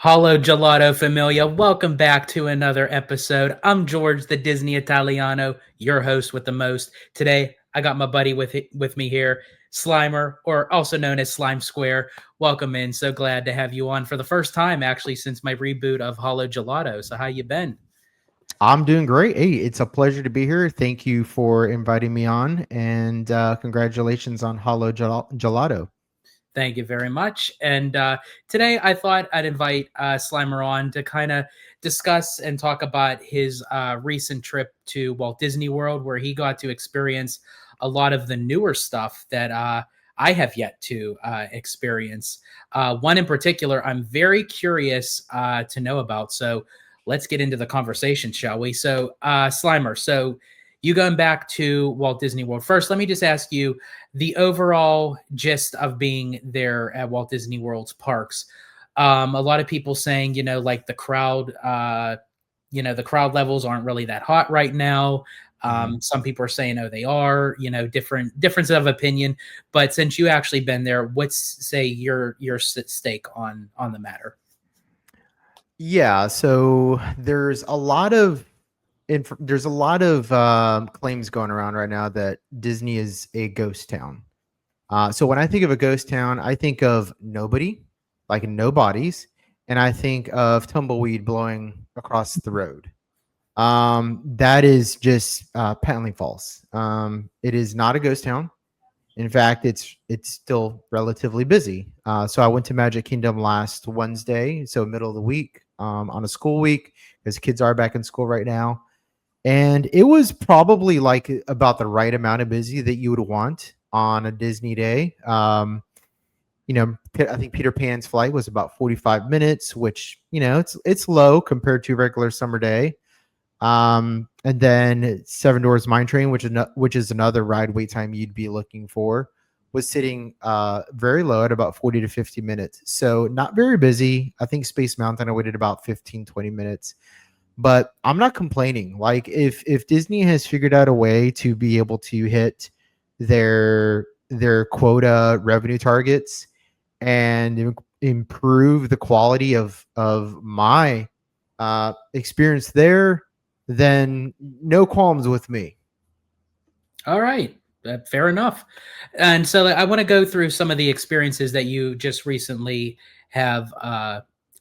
Hello, Gelato Familia. Welcome back to another episode. I'm George, the Disney Italiano, your host with the most. Today, I got my buddy with me here, Slimer, or also known as Slime Square. Welcome in. So glad to have you on for the first time, actually, since my reboot of Hollow Gelato. So, how you been? I'm doing great. Hey, it's a pleasure to be here. Thank you for inviting me on, and congratulations on Gelato. Thank you very much. And today I thought I'd invite Slimer on to kind of discuss and talk about his recent trip to Walt Disney World, where he got to experience a lot of the newer stuff that I have yet to experience. One in particular, I'm very curious to know about. So let's get into the conversation, shall we? So, Slimer, so you going back to Walt Disney World. First, let me just ask you the overall gist of being there at Walt Disney World's parks. A lot of people saying, like the crowd levels aren't really that hot right now. Mhm. Some people are saying, oh, they are, difference of opinion. But since you actually been there, what's say your stake on the matter? Yeah, so there's a lot of claims going around right now that Disney is a ghost town. So when I think of a ghost town, I think of nobody, like no bodies, and I think of tumbleweed blowing across the road. That is just patently false. It is not a ghost town. In fact, it's still relatively busy. So I went to Magic Kingdom last Wednesday, so middle of the week, on a school week, because kids are back in school right now, and it was probably like about the right amount of busy that you would want on a Disney day. I think Peter Pan's flight was about 45 minutes, which it's low compared to a regular summer day. And then Seven Doors Mine Train, which is another ride wait time you'd be looking for, was sitting very low at about 40 to 50 minutes. So not very busy. I think Space Mountain I waited about 15-20 minutes. But I'm not complaining. Like if Disney has figured out a way to be able to hit their quota revenue targets and improve the quality of my experience there, then no qualms with me. All right. Fair enough. And so I want to go through some of the experiences that you just recently have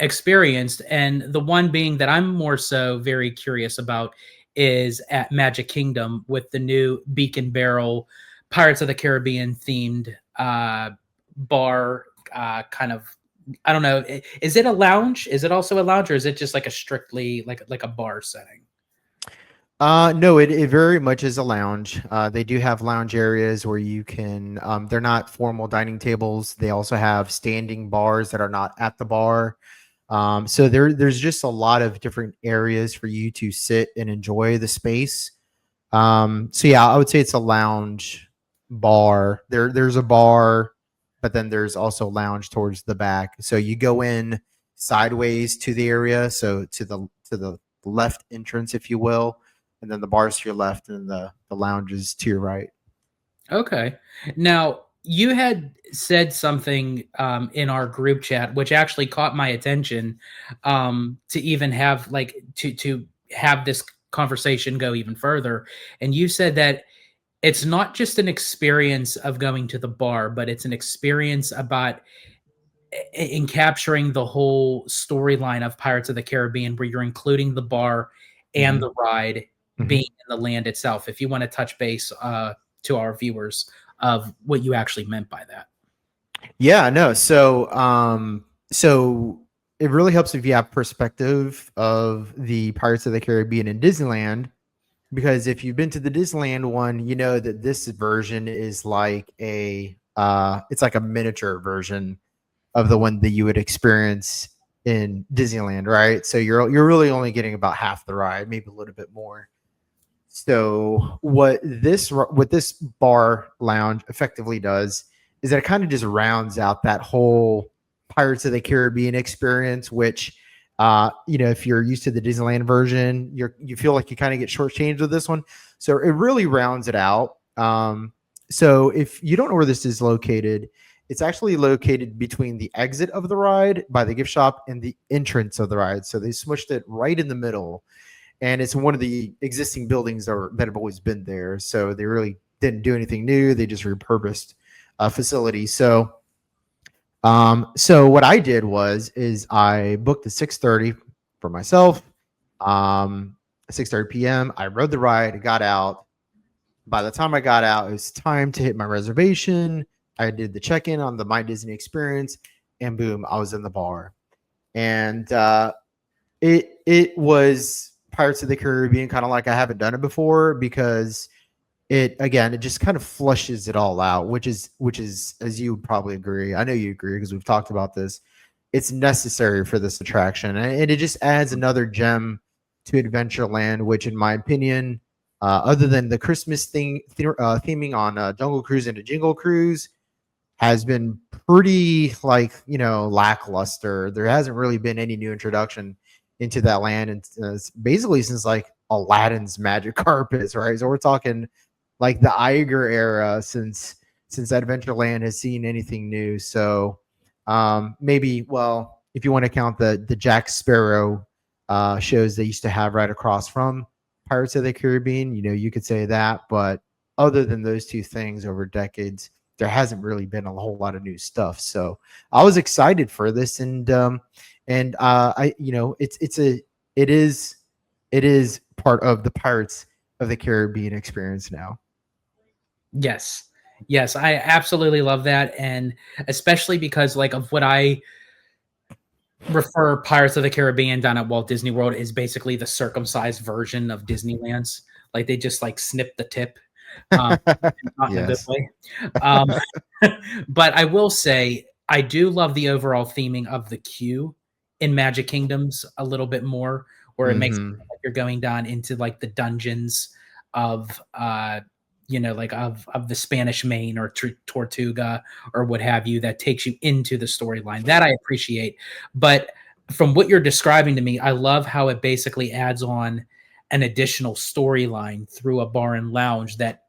experienced. And the one being that I'm more so very curious about is at Magic Kingdom with the new Beak and Barrel Pirates of the Caribbean themed bar kind of. I don't know. Is it a lounge? Is it also a lounge, or is it just like a strictly like a bar setting? No, it very much is a lounge. They do have lounge areas where you can. They're not formal dining tables. They also have standing bars that are not at the bar. So there's just a lot of different areas for you to sit and enjoy the space. So yeah, I would say it's a lounge bar. There's a bar, but then there's also lounge towards the back. So you go in sideways to the area, so to the left entrance, if you will, and then the bars to your left, and the lounges to your right. Okay. Now, you had said something in our group chat, which actually caught my attention to even have like to have this conversation go even further. And you said that it's not just an experience of going to the bar, but it's an experience about in capturing the whole storyline of Pirates of the Caribbean, where you're including the bar and Hmm. the ride Hmm. being in the land itself. If you want to touch base to our viewers of what you actually meant by that. Yeah, no. So it really helps if you have perspective of the Pirates of the Caribbean in Disneyland, because if you've been to the Disneyland one, you know that this version is like it's like a miniature version of the one that you would experience in Disneyland, right? So you're really only getting about half the ride, maybe a little bit more. So what this bar lounge effectively does is that it kind of just rounds out that whole Pirates of the Caribbean experience, which if you're used to the Disneyland version, you feel like you kind of get shortchanged with this one. So it really rounds it out. So if you don't know where this is located, It's actually located between the exit of the ride by the gift shop and the entrance of the ride. So they smushed it right in the middle, and it's one of the existing buildings that have always been there. So they really didn't do anything new. They just repurposed a facility. So what I did is I booked a 6:30 for myself. 6:30 p.m. I rode the ride, got out. By the time I got out, it was time to hit my reservation. I did the check-in on the My Disney Experience, and boom, I was in the bar. And it was Pirates of the Caribbean, kind of like I haven't done it before, because it just kind of flushes it all out, which is as you would probably agree. I know you agree because we've talked about this. It's necessary for this attraction, and it just adds another gem to Adventureland, which, in my opinion, other than the Christmas theming on Jungle Cruise and a Jingle Cruise, has been pretty, like, lackluster. There hasn't really been any new introduction into that land, and basically since like Aladdin's magic carpets, right? So we're talking like the Iger era since Adventureland has seen anything new. So maybe, well, if you want to count the Jack Sparrow shows they used to have right across from Pirates of the Caribbean, you could say that. But other than those two things over decades, there hasn't really been a whole lot of new stuff. So I was excited for this, and I it is part of the Pirates of the Caribbean experience now. Yes. Yes, I absolutely love that, and especially because, like, of what I refer Pirates of the Caribbean down at Walt Disney World is basically the circumcised version of Disneyland's. Like, they just, like, snip the tip, um, not in a good Yes. way. Um, but I will say, I do love the overall theming of the queue in Magic Kingdoms a little bit more, where it makes it Hmm. feel like you're going down into, like, the dungeons of, like, of the Spanish Main or Tortuga or what have you, that takes you into the storyline. That I appreciate. But from what you're describing to me, I love how it basically adds on an additional storyline through a bar and lounge that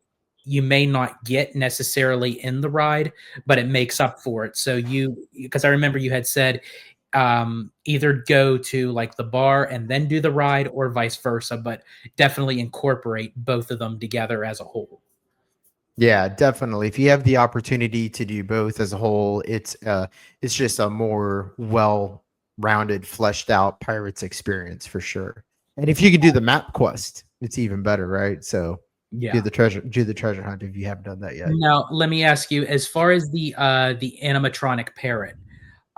you may not get necessarily in the ride, but it makes up for it. So because I remember you had said either go to like the bar and then do the ride or vice versa, but definitely incorporate both of them together as a whole. Yeah, definitely. If you have the opportunity to do both as a whole, it's just a more well-rounded, fleshed out Pirates experience for sure. And if you can do the map quest, it's even better, right? So Yeah. do the treasure hunt if you haven't done that yet. Now, let me ask you, as far as the animatronic parrot,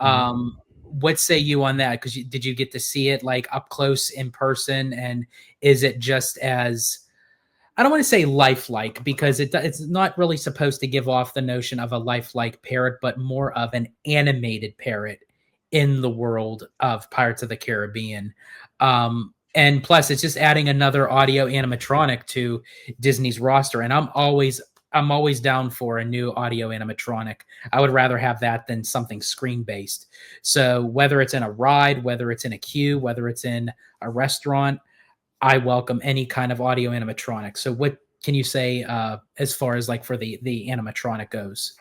Mhm. what say you on that? Because did you get to see it like up close in person, and is it just as I don't want to say lifelike because it's not really supposed to give off the notion of a lifelike parrot, but more of an animated parrot in the world of Pirates of the Caribbean. And plus, it's just adding another audio animatronic to Disney's roster, and I'm always down for a new audio animatronic. I would rather have that than something screen based. So whether it's in a ride, whether it's in a queue, whether it's in a restaurant, I welcome any kind of audio animatronic. So what can you say as far as like for the animatronic goes?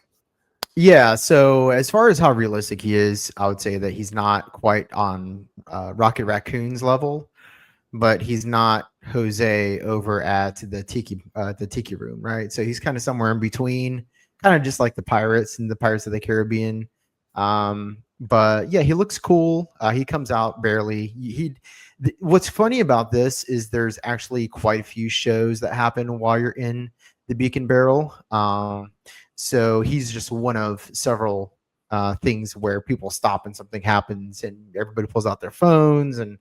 Yeah, so as far as how realistic he is, I would say that he's not quite on Rocket Raccoon's level, but he's not Jose over at the Tiki Room, right? So he's kind of somewhere in between, kind of just like the Pirates and the Pirates of the Caribbean. But yeah, he looks cool. He comes out barely. What's funny about this is there's actually quite a few shows that happen while you're in the Beacon Barrel. So he's just one of several things where people stop and something happens and everybody pulls out their phones and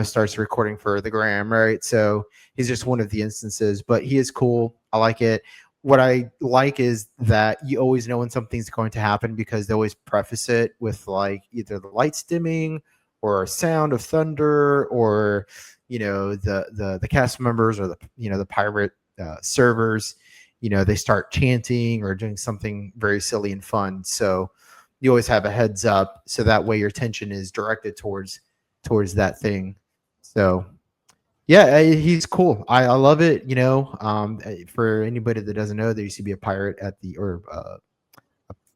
starts recording for the gram, right? So he's just one of the instances, but he is cool. I like it. What I like is that you always know when something's going to happen because they always preface it with like either the lights dimming or a sound of thunder or the cast members or the pirate servers, they start chanting or doing something very silly and fun. So you always have a heads up so that way your attention is directed towards that thing. So yeah, he's cool. I love it. For anybody that doesn't know, there used to be a pirate at the or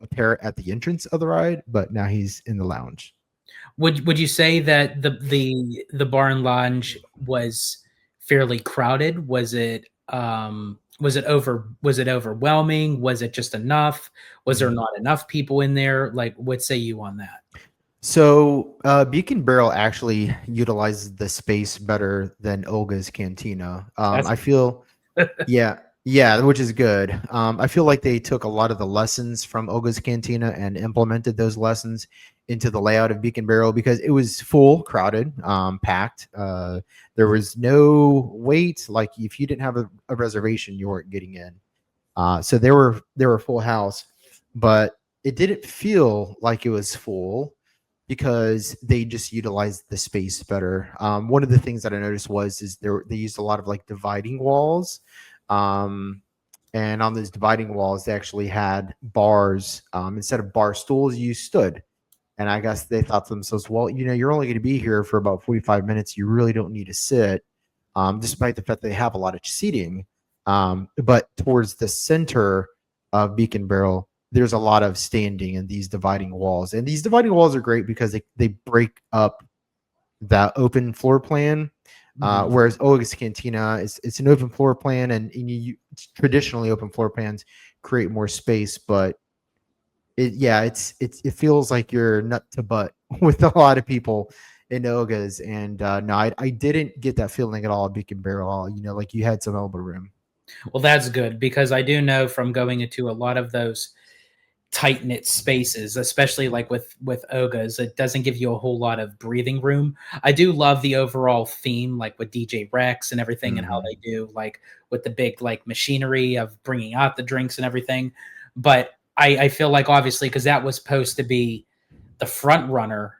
a parrot at the entrance of the ride, but now he's in the lounge. Would you say that the bar and lounge was fairly crowded? Was it overwhelming? Was it just enough? Was there Mhm. not enough people in there? Like, what say you on that? So Beak and Barrel actually utilizes the space better than Olga's Cantina. That's I feel Yeah, yeah, which is good. I feel like they took a lot of the lessons from Olga's Cantina and implemented those lessons into the layout of Beacon Barrel because it was full, crowded, packed. There was no wait. Like if you didn't have a reservation, you weren't getting in. So they were full house, but it didn't feel like it was full because they just utilized the space better. One of the things that I noticed was is they used a lot of like dividing walls, um, and on those dividing walls they actually had bars. Instead of bar stools, you stood. And I guess they thought to themselves, well, you're only going to be here for about 45 minutes. You really don't need to sit, despite the fact that they have a lot of seating. But towards the center of Beacon Barrel, there's a lot of standing in these dividing walls. And these dividing walls are great because they break up that open floor plan. Mhm. Whereas Olga's Cantina is it's an open floor plan, and traditionally open floor plans create more space, but it feels like you're nut to butt with a lot of people in Ogas, and no, I didn't get that feeling at all at Beacon Barrel. Like you had some elbow room. Well, that's good because I do know from going into a lot of those tight knit spaces, especially like with Ogas, it doesn't give you a whole lot of breathing room. I do love the overall theme, like with DJ Rex and everything, and how Hmm. they do like with the big like machinery of bringing out the drinks and everything. But I feel like obviously because that was supposed to be the front runner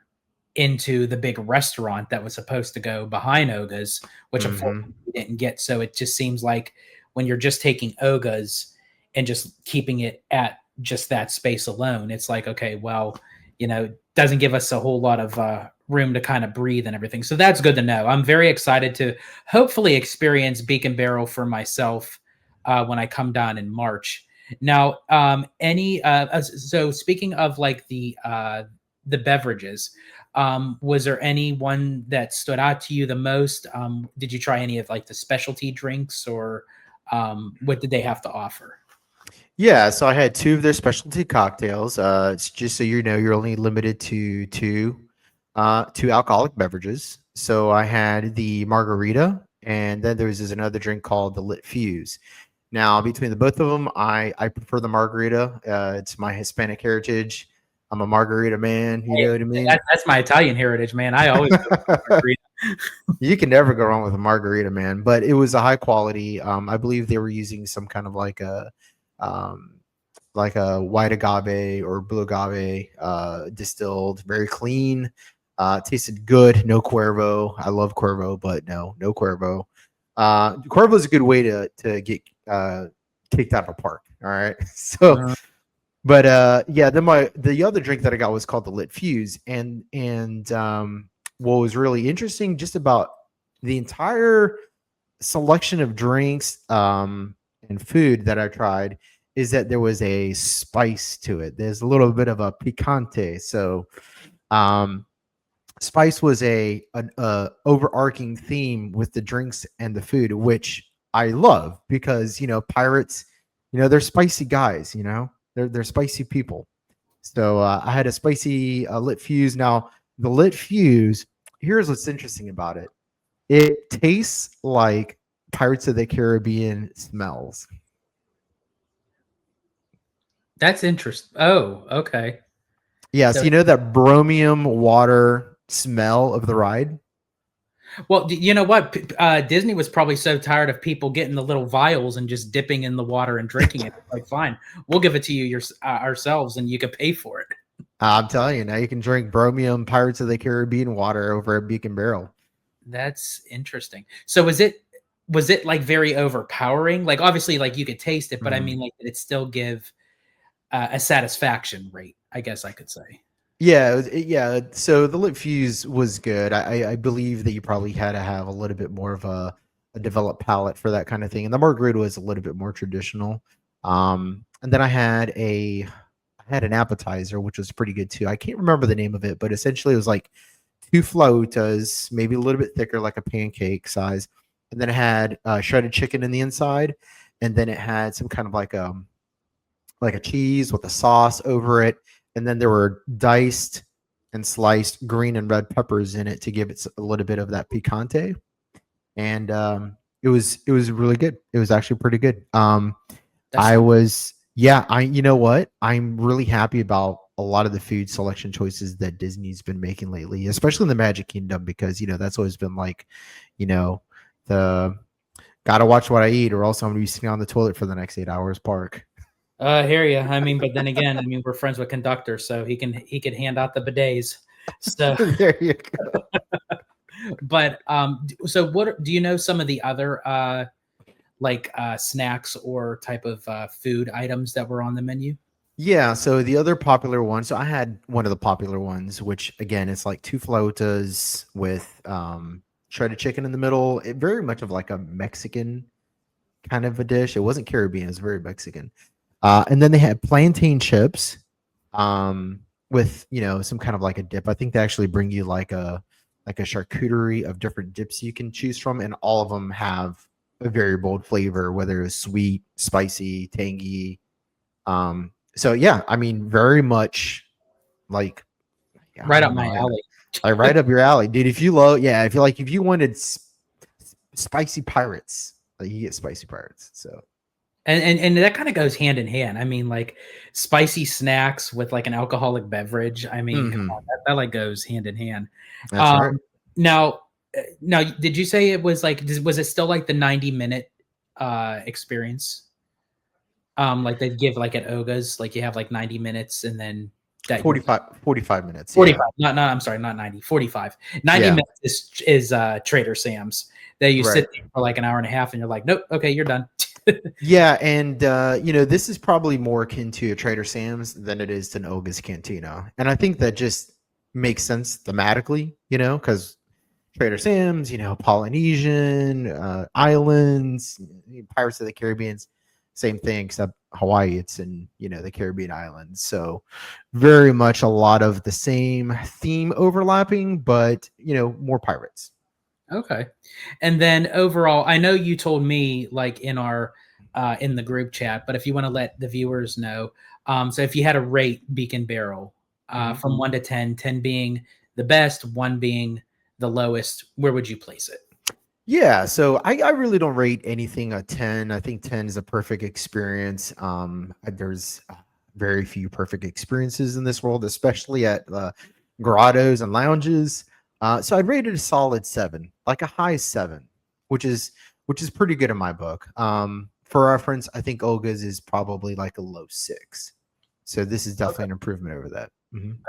into the big restaurant that was supposed to go behind Oga's, which Hmm. unfortunately we didn't get. So it just seems like when you're just taking Oga's and just keeping it at just that space alone, it's like, okay, well, doesn't give us a whole lot of room to kind of breathe and everything. So that's good to know. I'm very excited to hopefully experience Beacon Barrel for myself when I come down in March. Now, so speaking of like the beverages, was there any one that stood out to you the most? Did you try any of like the specialty drinks or what did they have to offer? Yeah, so I had two of their specialty cocktails. It's just so you know, you're only limited to two alcoholic beverages. So I had the margarita, and then there was this another drink called the Lit Fuse. Now, between the both of them, I prefer the margarita. It's my Hispanic heritage. I'm a margarita man. You Hey, know what I mean? that's my Italian heritage, man. I always go for the margarita. You can never go wrong with a margarita, man. But it was a high quality. I believe they were using some kind of um, like a white agave or blue agave distilled, very clean. Tasted good. No Cuervo. I love Cuervo, but no Cuervo. Cuervo is a good way to get kicked out of a park. All right, so Uh, but yeah, then the other drink that I got was called the Lit Fuse, and what was really interesting just about the entire selection of drinks and food that I tried is that there was a spice to it. There's a little bit of a picante. So um, spice was an overarching theme with the drinks and the food, which I love because pirates, they're spicy guys. They're spicy people. So I had a spicy lit fuse. Now the lit fuse. Here's what's interesting about it. It tastes like Pirates of the Caribbean smells. that's interesting. Oh, okay. Yeah, So, so you know that bromium water smell of the ride? well, you know what? Disney was probably so tired of people getting the little vials and just dipping in the water and drinking it. Like, fine, we'll give it to you ourselves, and you can pay for it. I'm telling you, now you can drink bromium Pirates of the Caribbean water over at Beacon Barrel. That's interesting. So was it like very overpowering? Like obviously like you could taste it, but I Mhm. mean like did it still give a satisfaction rate, I guess I could say. Yeah, yeah. So the lit fuse was good. I believe that you probably had to have a little bit more of a developed palate for that kind of thing, and the margarita was a little bit more traditional. And then I had had an appetizer, which was pretty good too. I can't remember the name of it, but essentially it was like two flautas, maybe a little bit thicker, like a pancake size, and then it had shredded chicken in the inside, and then it had some kind of like a cheese with a sauce over it, and then there were diced and sliced green and red peppers in it to give it a little bit of that picante, and it was really good. It was actually pretty good. That I sounds was yeah, I you know what? I'm really happy about a lot of the food selection choices that Disney's been making lately, especially in the Magic Kingdom, because that's always been like, you know, the gotta watch what I eat, or else I'm gonna be sitting on the toilet for the next 8 hours park. I hear you. I mean, but then again, I mean, we're friends with conductor, so he could hand out the bidets. So, There you go. but so what do you know some of the other like snacks or type of food items that were on the menu? Yeah, so the other popular one, so I had one of the popular ones, which again, it's like two flautas with shredded chicken in the middle. It very much of like a Mexican kind of a dish. It wasn't Caribbean, it was very Mexican. And then they had plantain chips with, some kind of like a dip. I think they actually bring you like a charcuterie of different dips you can choose from, and all of them have a very bold flavor, whether it's sweet, spicy, tangy. So yeah, I mean, very much like, I Right up don't my know, alley. like right up your alley, dude. If you love, yeah, if you wanted spicy pirates, like you get spicy pirates. So And that kind of goes hand in hand. I mean, like spicy snacks with like an alcoholic beverage. I mean, come on, mhm, that like goes hand in hand. that's right. Um, now, now, did you say it was like was it still like the 90-minute experience? Like they give like at Oga's, like you have like 90 minutes and then that you 45 minutes. 45, Yeah. not I'm sorry, not 90, 45. 90 Yeah. minutes is Trader Sam's. That you sit Right. there for like an hour and a half and you're like, nope, okay, you're done. Yeah. And, this is probably more akin to a Trader Sam's than it is to an Olga's Cantina. And I think that just makes sense thematically, because Trader Sam's, Polynesian, islands, Pirates of the Caribbean, same thing, except Hawaii, it's in, the Caribbean islands. So very much a lot of the same theme overlapping, but, more pirates. Okay. And then overall, I know you told me like in the group chat, but if you want to let the viewers know, so if you had to rate Beacon Barrel Mhm. from 1 to 10, 10 being the best, one being the lowest, where would you place it? Yeah, so I really don't rate anything a 10. I think 10 is a perfect experience. There's very few perfect experiences in this world, especially at grottos and lounges. So I'd rate it a solid 7, like a high 7, which is pretty good in my book. For reference, I think Olga's is probably like a low 6. So this is definitely an improvement over that.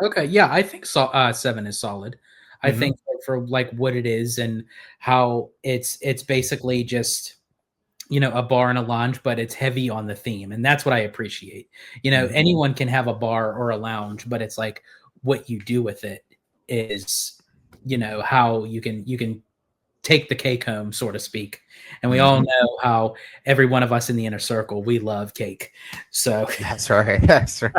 Okay, yeah, I think so. 7 is solid. I Hmm. think for like what it is and how it's basically just a bar and a lounge, but it's heavy on the theme, and that's what I appreciate. Hmm. Anyone can have a bar or a lounge, but it's like what you do with it is how you can take the cake home, so to speak. And we all Hmm. know how every one of us in the inner circle we love cake. So That's right. That's right.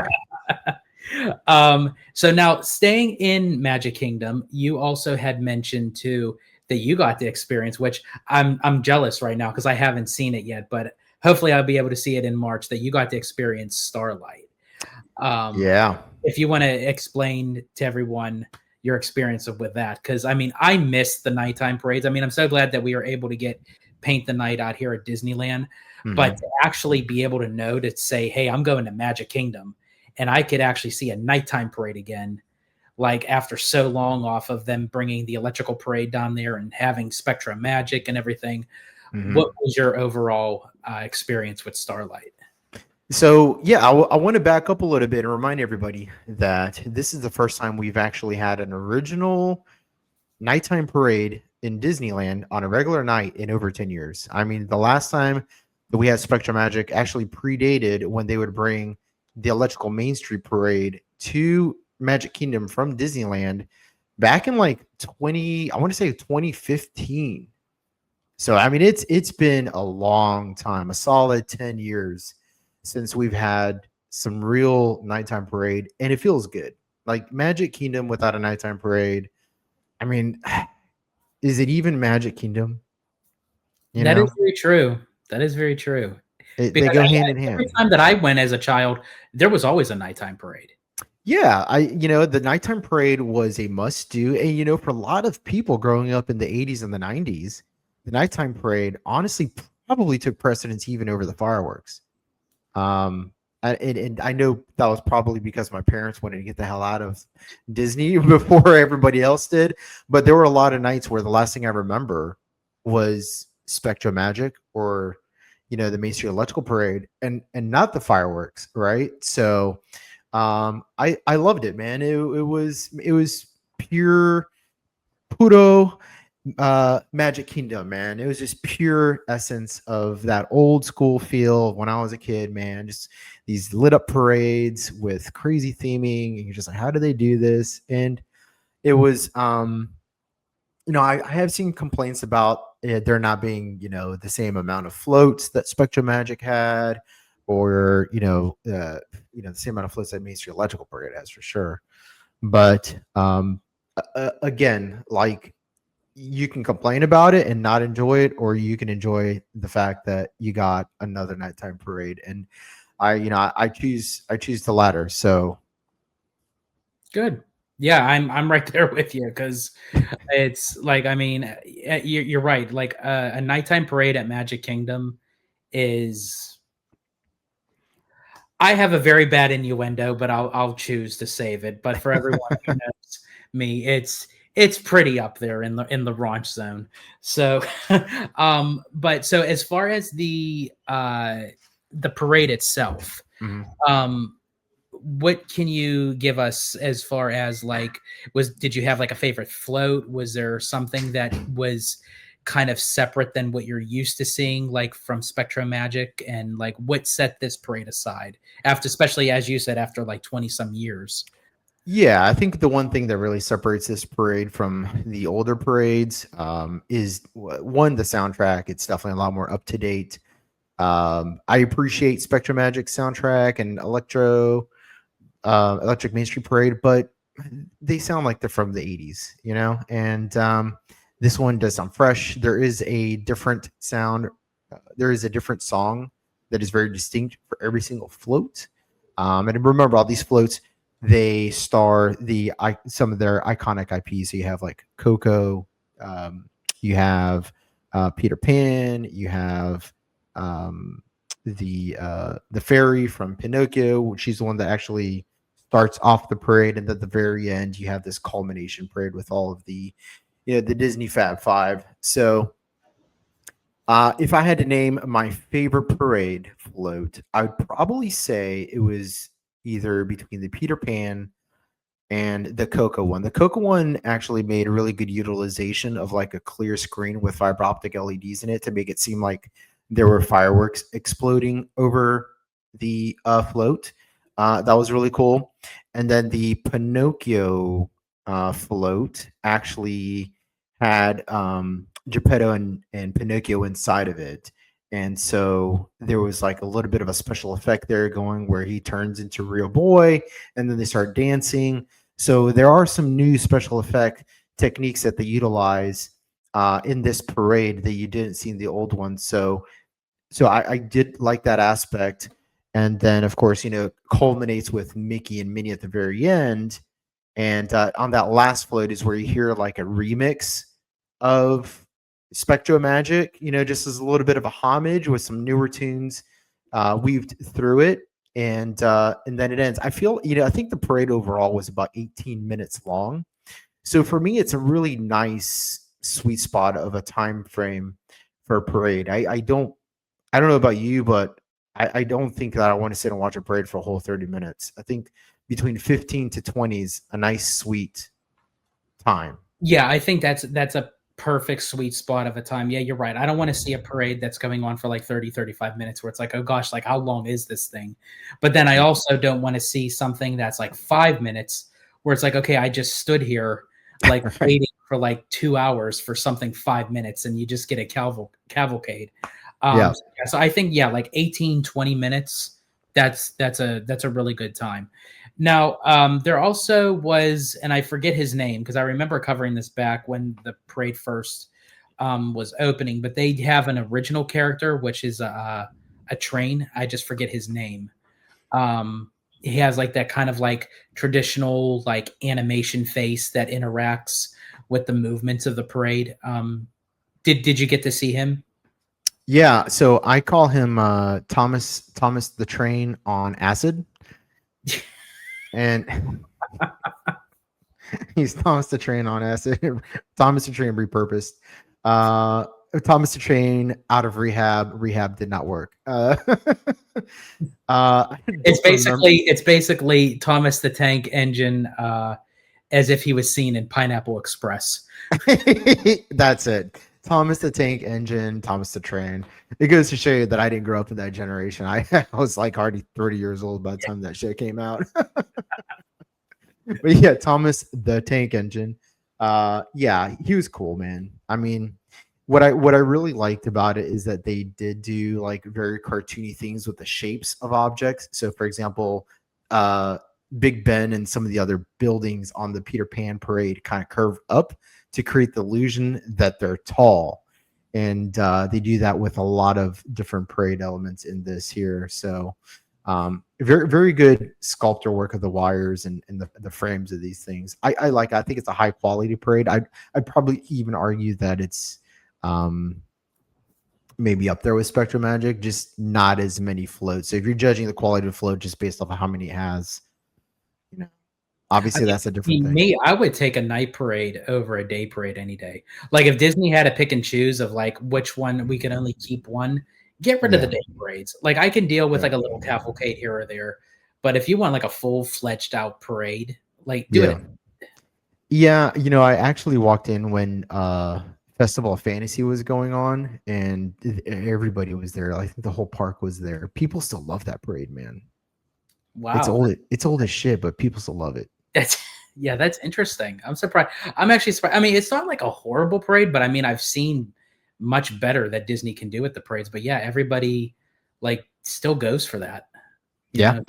so now staying in Magic Kingdom, you also had mentioned too that you got the experience, which I'm jealous right now because I haven't seen it yet, but hopefully I'll be able to see it in March. That you got to experience Starlight. Um, Yeah. if you want to explain to everyone your experience with that, because I mean I missed the nighttime parades. I mean I'm so glad that we were able to get paint the night out here at Disneyland, but Hmm. to actually be able to know to say, hey, I'm going to Magic Kingdom and I could actually see a nighttime parade again, like after so long off of them bringing the electrical parade down there and having Spectra Magic and everything. What Hmm. was your overall experience with Starlight? So yeah, I want to back up a little bit and remind everybody that this is the first time we've actually had an original nighttime parade in Disneyland on a regular night in over 10 years. I mean, the last time that we had Spectrum Magic actually predated when they would bring the Electrical Main Street Parade to Magic Kingdom from Disneyland back in like 20, I want to say 2015. So I mean it's been a long time, a solid 10 years since we've had some real nighttime parade, and it feels good. Like Magic Kingdom without a nighttime parade. I mean, is it even Magic Kingdom? You That is know, very true. That is very true. they Because go hand in every hand. time that I went as a child, there was always a nighttime parade. Yeah, the nighttime parade was a must do. And, for a lot of people growing up in the 80s and the 90s, the nighttime parade honestly probably took precedence even over the fireworks. Um, and I know that was probably because my parents wanted to get the hell out of Disney before everybody else did. But there were a lot of nights where the last thing I remember was Spectrum Magic or, the Main Street Electrical Parade and not the fireworks, right? So I loved it, man. It was pure puro Magic Kingdom, man. It was just pure essence of that old school feel of when I was a kid, man. Just these lit up parades with crazy theming, and you're just like, how do they do this? And it was I have seen complaints about there not being, the same amount of floats that Spectrum Magic had, or the same amount of floats that Main Street Electrical Parade has for sure. But again, like, you can complain about it and not enjoy it, or you can enjoy the fact that you got another nighttime parade. And I choose the latter. So Good. Yeah, I'm right there with you because it's like, I mean, you're right. Like a nighttime parade at Magic Kingdom is. I have a very bad innuendo, but I'll choose to save it. But for everyone who knows me, it's pretty up there in the raunch zone. So, but so as far as the parade itself, mhm. um, what can you give us as far as like did you have like a favorite float? Was there something that was kind of separate than what you're used to seeing like from Spectrum Magic, and like what set this parade aside after, especially as you said, after like 20 some years? Yeah, I think the one thing that really separates this parade from the older parades is one, the soundtrack. It's definitely a lot more up to date. I appreciate Spectrum Magic soundtrack and Electric Main Street Parade, but they sound like they're from the 80s, and this one does sound fresh. There is a different sound, there is a different song that is very distinct for every single float. And remember, all these floats, they star some of their iconic IPs. So you have like Coco, you have Peter Pan, you have um, the fairy from Pinocchio, which she's the one that actually starts off the parade, and at the very end, you have this culmination parade with all of the Disney Fab Five. So, if I had to name my favorite parade float, I would probably say it was either between the Peter Pan and the Coco one. The Coco one actually made a really good utilization of like a clear screen with fiber optic LEDs in it to make it seem like there were fireworks exploding over the float. That was really cool. And then the Pinocchio float actually had Geppetto and Pinocchio inside of it. And so there was like a little bit of a special effect there going where he turns into a real boy and then they start dancing. So there are some new special effect techniques that they utilize in this parade that you didn't see in the old one. So I did like that aspect. And then, of course, culminates with Mickey and Minnie at the very end. And on that last float is where you hear like a remix of Spectro Magic, just as a little bit of a homage with some newer tunes weaved through it. And then it ends. I think the parade overall was about 18 minutes long. So for me, it's a really nice sweet spot of a time frame for a parade. I don't know about you, but I don't think that I want to sit and watch a parade for a whole 30 minutes. I think between 15 to 20 is a nice sweet time. Yeah, I think that's a perfect sweet spot of a time. Yeah, you're right. I don't want to see a parade that's going on for like 30, 35 minutes where it's like, oh gosh, like how long is this thing? But then I Yeah. also don't want to see something that's like 5 minutes where it's like, okay, I just stood here like Right. waiting for like 2 hours for something 5 minutes and you just get a cavalcade. Yeah. So I think, yeah, like 18, 20 minutes, that's a really good time. Now, there also was, and I forget his name because I remember covering this back when the parade first was opening. But they have an original character, which is a train. I just forget his name. He has like that kind of like traditional like animation face that interacts with the movements of the parade. Did you get to see him? Yeah, so I call him Thomas the Train on acid, and he's Thomas the Train on acid. Thomas the Train repurposed. Uh, Thomas the Train out of rehab. Rehab did not work. I It's don't remember. basically Thomas the Tank Engine, as if he was seen in Pineapple Express. That's it. Thomas the Tank Engine, Thomas the Train. It goes to show you that I didn't grow up in that generation. I was like already 30 years old by the time that shit came out. But yeah, Thomas the Tank Engine. Yeah, he was cool, man. I mean, what I really liked about it is that they did do like very cartoony things with the shapes of objects. So for example, uh Big Ben and some of the other buildings on the Peter Pan parade kind of curve up to create the illusion that they're tall. And they do that with a lot of different parade elements in this here. So very very good sculptor work of the wires and the frames of these things. I like. I think it's a high quality parade. I'd probably even argue that it's um, maybe up there with Spectrum Magic, just not as many floats. So if you're judging the quality of the float just based off of how many it has, you know, I obviously mean, that's a different thing. me, I would take a night parade over a day parade any day. Like if Disney had to pick and choose of like which one we could only keep one, get rid of the Yeah, day parades. Like I can deal with yeah, like a little cavalcade here or there, but if you want like a full fledged out parade, like do yeah. it. Yeah, I actually walked in when Festival of Fantasy was going on and everybody was there. I think the whole park was there. People still love that parade, man. It's Wow, old it's old as shit, but people still love it. that's yeah, that's interesting. I'm surprised. I'm actually surprised. I mean, it's not like a horrible parade, but I mean, I've seen much better that Disney can do with the parades. But yeah, everybody like still goes for that. You Yeah, know,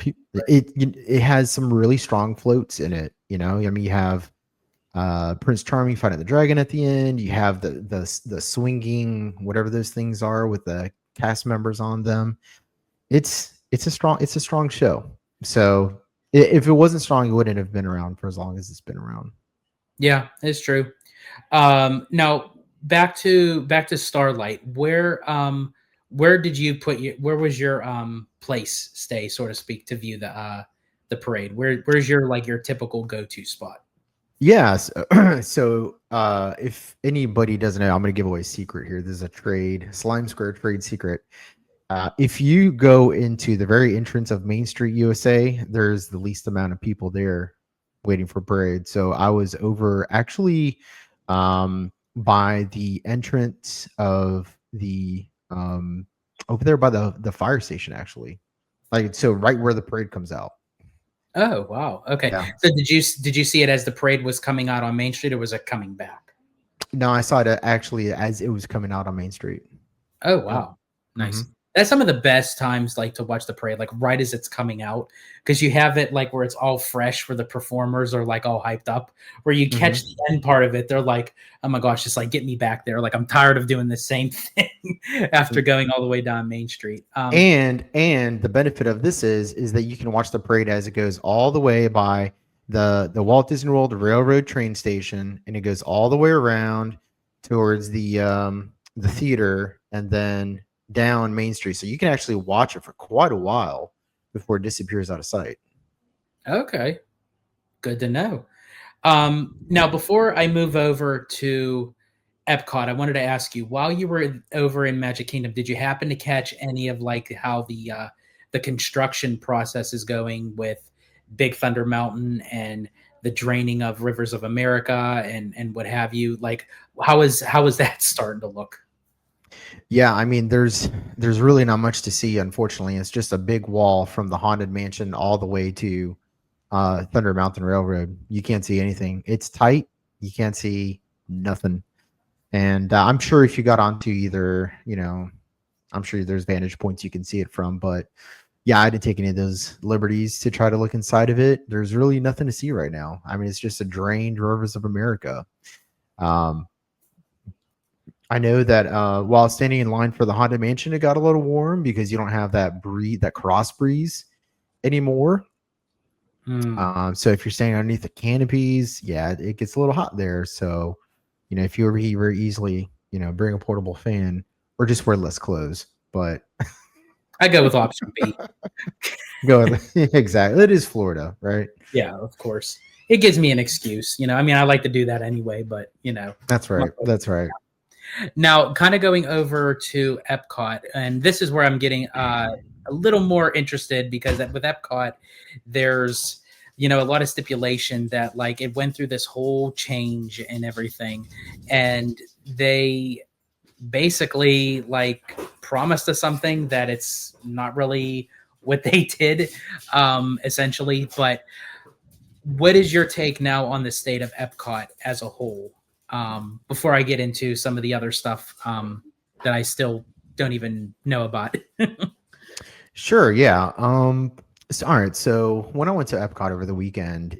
it has some really strong floats in it, I mean, you have Prince Charming fighting the dragon at the end. You have the swinging whatever those things are with the cast members on them. It's a strong show. So if it wasn't strong, it wouldn't have been around for as long as it's been around. yeah, it's true. Now back to Starlight. Where did you put your where was your place stay, so to speak, to view the parade? Where's your like your typical go to spot? Yes. So if anybody doesn't know, I'm going to give away a secret here. This is a trade, Slime Square trade secret. If you go into the very entrance of Main Street, USA, there's the least amount of people there waiting for parade. So I was over actually by the entrance of the over there by the fire station, actually. Like so right where the parade comes out. Oh wow, okay. Yeah. So did you see it as the parade was coming out on Main Street, or was it coming back? No, I saw it actually as it was coming out on Main Street. Oh Yep. wow, Hmm. nice. That's some of the best times, like to watch the parade, like right as it's coming out, because you have it like where it's all fresh, where the performers are like all hyped up. Where you catch Hmm. the end part of it, they're like, "Oh my gosh, just like get me back there!" Like I'm tired of doing the same thing after going all the way down Main Street. And the benefit of this is that you can watch the parade as it goes all the way by the Walt Disney World Railroad train station, and it goes all the way around towards the theater, and then down Main Street. So you can actually watch it for quite a while before it disappears out of sight. Okay, good to know. Now, before I move over to Epcot, I wanted to ask you, while you were over in Magic Kingdom, did you happen to catch any of like how the construction process is going with Big Thunder Mountain and the draining of Rivers of America and what have you? Like, how is that starting to look? Yeah, I mean, there's really not much to see. Unfortunately, it's just a big wall from the Haunted Mansion all the way to Thunder Mountain Railroad. You can't see anything. It's tight. You can't see nothing. And I'm sure if you got onto either, I'm sure there's vantage points you can see it from, but Yeah, I didn't take any of those liberties to try to look inside of it. There's really nothing to see right now. I mean, it's just a drained rivers of America. Um, I know that while standing in line for the Haunted Mansion, it got a little warm because you don't have that cross breeze anymore. Hmm. So if you're standing underneath the canopies, yeah, it gets a little hot there. So, if you overheat very easily, bring a portable fan or just wear less clothes. But I go with option B. go with exactly. It is Florida, right? Yeah, of course. It gives me an excuse. I mean, I like to do that anyway, but That's right. That's right. now kind of going over to Epcot, and this is where I'm getting a little more interested because with Epcot, there's a lot of stipulation that like it went through this whole change and everything, and they basically like promised us something that it's not really what they did, essentially. But what is your take now on the state of Epcot as a whole? Before I get into some of the other stuff that I still don't even know about. Sure. Yeah. All right. So when I went to Epcot over the weekend,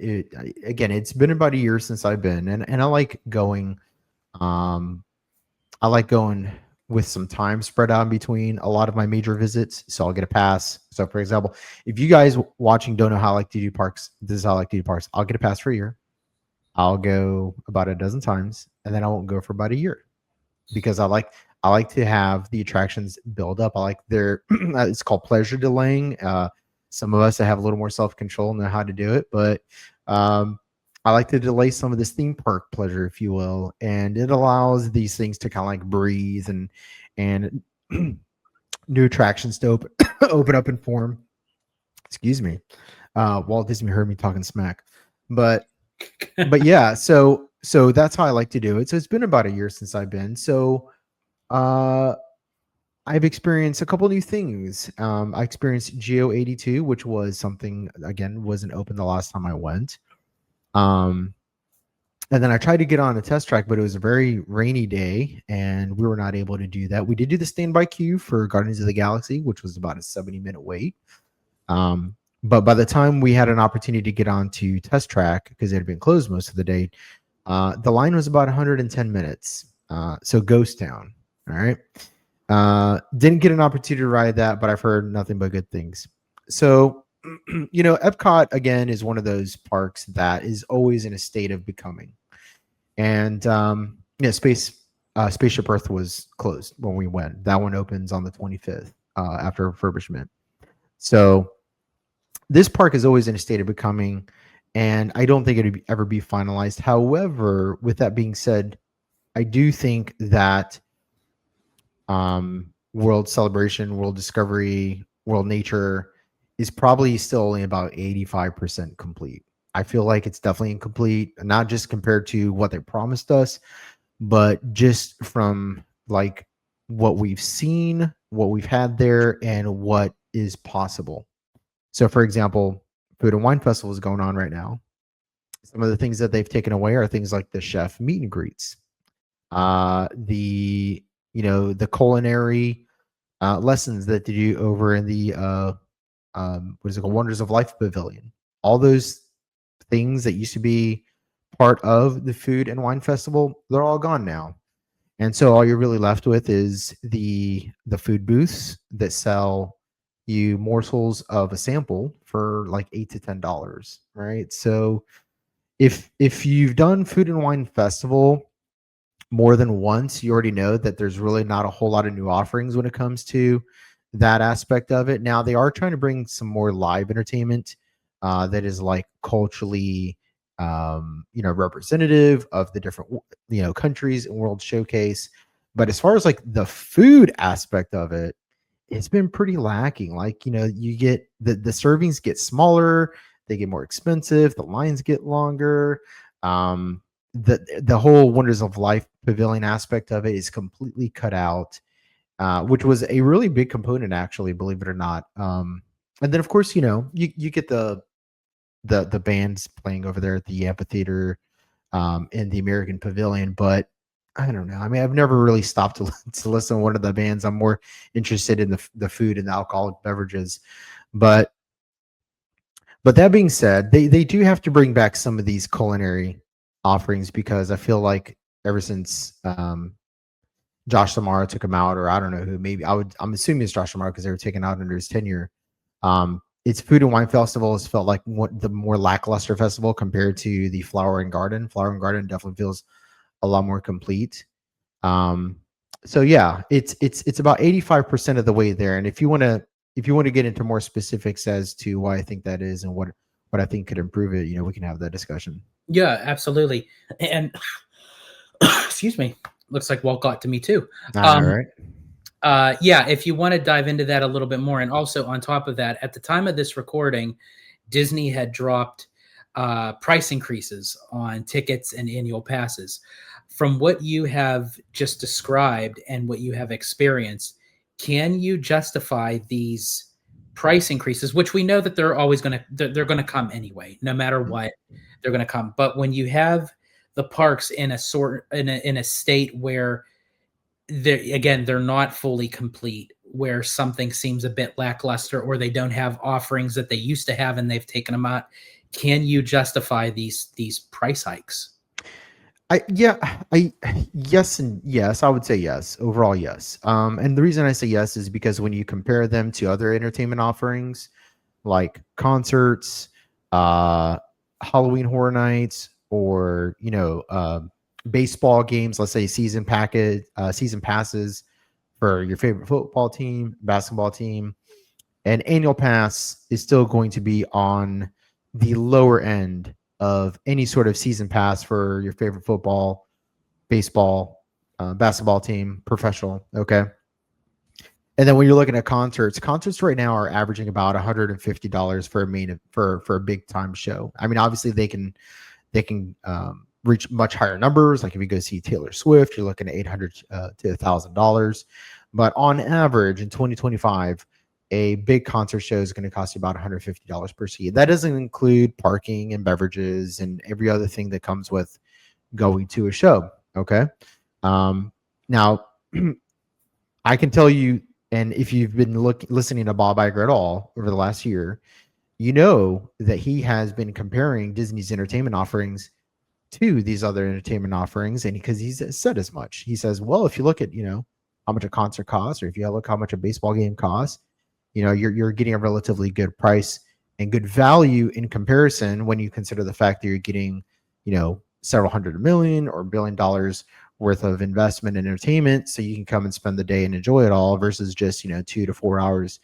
again, it's been about a year since I've been, and I like going. Um, I like going with some time spread out in between a lot of my major visits. So I'll get a pass. So for example, if you guys watching don't know how I like to do parks, this is how I like to do parks. I'll get a pass for a year. I'll go about a dozen times, and then I won't go for about a year because I like to have the attractions build up. I like their it's called pleasure delaying. Some of us that have a little more self control know how to do it, but um, I like to delay some of this theme park pleasure, if you will, and it allows these things to kind of like breathe and new attractions to open open up and form. Excuse me. Walt Disney heard me talking smack, but yeah. So that's how I like to do it. So it's been about a year since I've been. So uh I've experienced a couple new things. I experienced GEO-82, which was something again wasn't open the last time I went. Um, and then I tried to get on a test track, but it was a very rainy day, and we were not able to do that. We did do the standby queue for Guardians of the Galaxy, which was about a 70-minute wait. But by the time we had an opportunity to get on to test track, because it had been closed most of the day, the line was about 110 minutes. So ghost town. All right. Didn't get an opportunity to ride that, but I've heard nothing but good things. So, Epcot again is one of those parks that is always in a state of becoming. And Spaceship Earth was closed when we went. That one opens on the 25th after refurbishment. So this park is always in a state of becoming, and I don't think it'd ever be finalized. However, with that being said, I do think that World Celebration, World Discovery, World Nature is probably still only about 85% complete. I feel like it's definitely incomplete, not just compared to what they promised us, but just from like what we've seen, what we've had there, and what is possible. So, for example, Food and Wine Festival is going on right now. Some of the things that they've taken away are things like the chef meet and greets, the the culinary lessons that they do over in the what is it called, Wonders of Life Pavilion. All those things that used to be part of the Food and Wine Festival, they're all gone now. And so all you're really left with is the food booths that sell you morsels of a sample for like $8 to $10, right? So if you've done Food and Wine Festival more than once, you already know that there's really not a whole lot of new offerings when it comes to that aspect of it. Now they are trying to bring some more live entertainment that is like culturally representative of the different countries and world showcase. But as far as like the food aspect of it, it's been pretty lacking. Like, you get the servings get smaller, they get more expensive, the lines get longer. The whole Wonders of Life pavilion aspect of it is completely cut out, which was a really big component, actually, believe it or not. And then of course, you get the bands playing over there at the amphitheater in the American Pavilion, but I don't know. I mean, I've never really stopped to listen to one of the bands. I'm more interested in the food and the alcoholic beverages. But that being said, they do have to bring back some of these culinary offerings because I feel like ever since Josh Samara took him out, or I don't know who, maybe I'm assuming it's Josh Samara because they were taken out under his tenure. Its food and wine festival has felt like the more lackluster festival compared to the Flower and Garden. Flower and Garden definitely feels a lot more complete. Um, so yeah, it's about 85% of the way there. And if you want to get into more specifics as to why I think that is and what I think could improve it, we can have that discussion. Yeah, absolutely. And excuse me, looks like Walt got to me too. All Um, right. yeah, if you want to dive into that a little bit more, and also on top of that, at the time of this recording, Disney had dropped price increases on tickets and annual passes. From what you have just described and what you have experienced, can you justify these price increases, which we know that they're always going to they're going to come anyway, no matter what, they're going to come. But when you have the parks in a in a state where they're not fully complete, where something seems a bit lackluster or they don't have offerings that they used to have and they've taken them out, can you justify these price hikes? I yes and yes, I would say yes. Overall, yes. And the reason I say yes is because when you compare them to other entertainment offerings like concerts, uh, Halloween Horror Nights, or baseball games, let's say season passes for your favorite football team, basketball team, an annual pass is still going to be on the lower end of any sort of season pass for your favorite football, baseball, basketball team, professional. Okay. And then when you're looking at concerts right now are averaging about $150 for a for a big time show. I mean, obviously they can reach much higher numbers. Like if you go see Taylor Swift, you're looking at $800 to $1,000. But on average, in 2025, a big concert show is going to cost you about $150 per seat. That doesn't include parking and beverages and every other thing that comes with going to a show. Okay. Now, I can tell you, and if you've been listening to Bob Iger at all over the last year, you know that he has been comparing Disney's entertainment offerings to these other entertainment offerings, and because he's said as much, he says, well, if you look at how much a concert costs, or if you look how much a baseball game costs, you're getting a relatively good price and good value in comparison when you consider the fact that you're getting several hundred million or $1 billion worth of investment in entertainment, so you can come and spend the day and enjoy it all versus just 2 to 4 hours